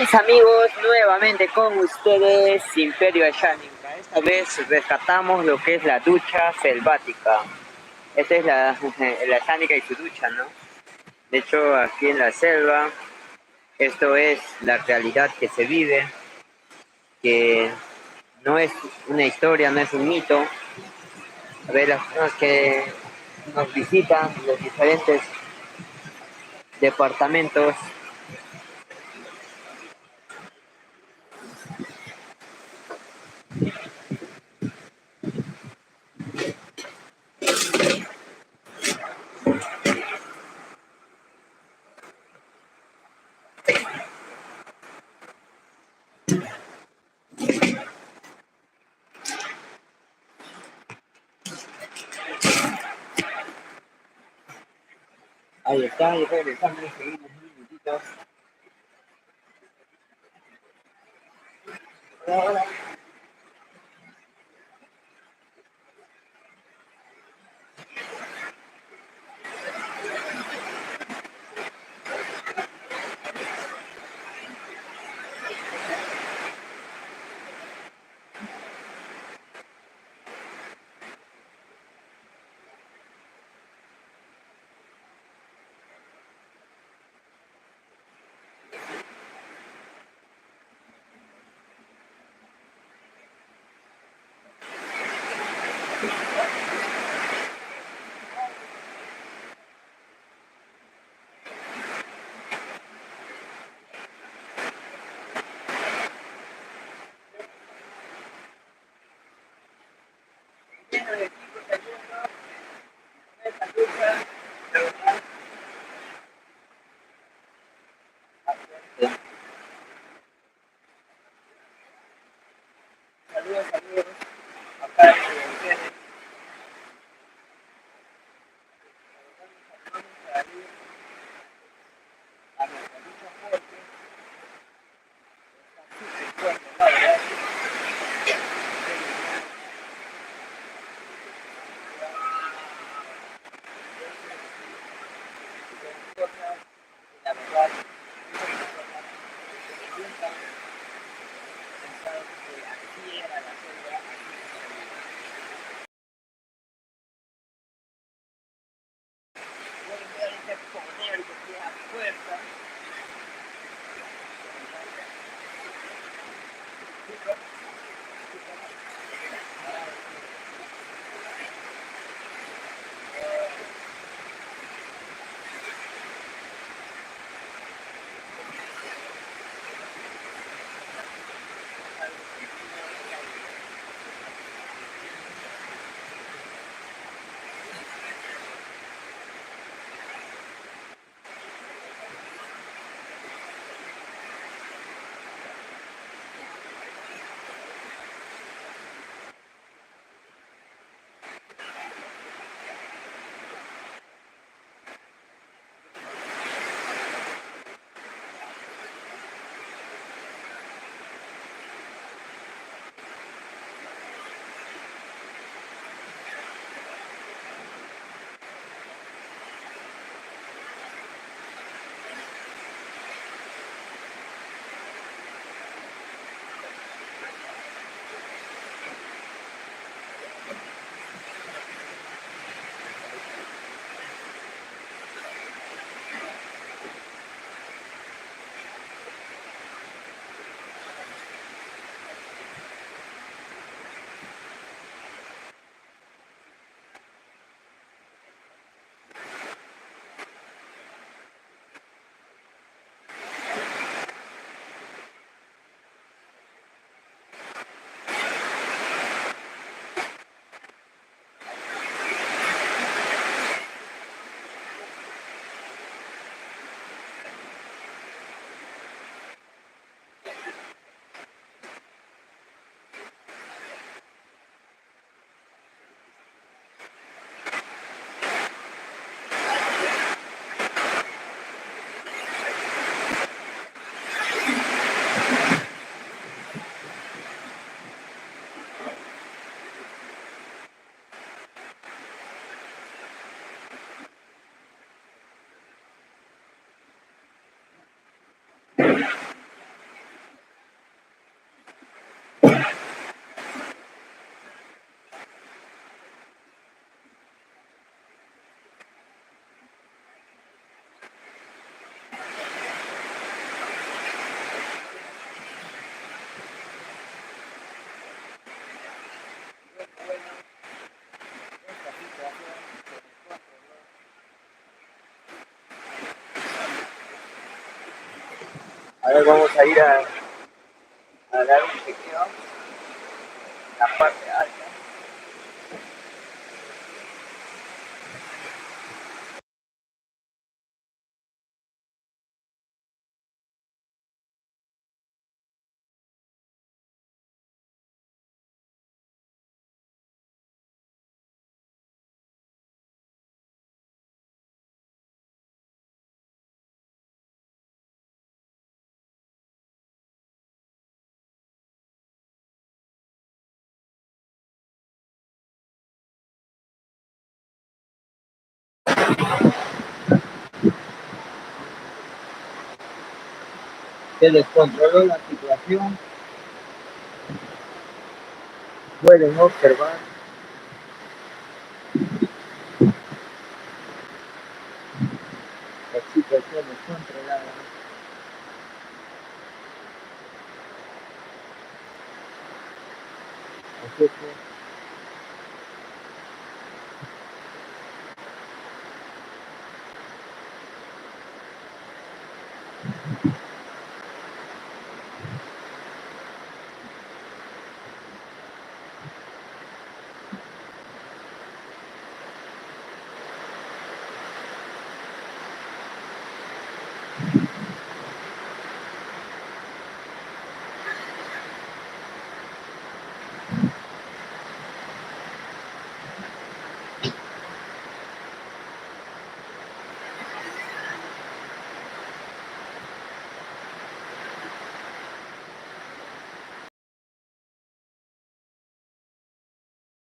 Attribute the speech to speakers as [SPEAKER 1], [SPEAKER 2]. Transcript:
[SPEAKER 1] Mis amigos, nuevamente con ustedes, Imperio Ashánica. Esta vez rescatamos lo que es la ducha selvática. Esta es la Ashánica y su ducha, ¿no? De hecho, aquí en la selva, esto es la realidad que se vive, que no es una historia, no es un mito. A ver, las personas que nos visitan, los diferentes departamentos. Ahí está, y regresamos, seguimos un minutito. Hola. Saludos amigos, acá a nuestra lucha fuerte, la verdad, la verdad, pensaron que así era la selva, pueden ver este poder que tiene fuerza, Ahora vamos a ir a dar un chequeo en la parte alta. Se descontroló la situación. Pueden observar la situación descontrolada. Así que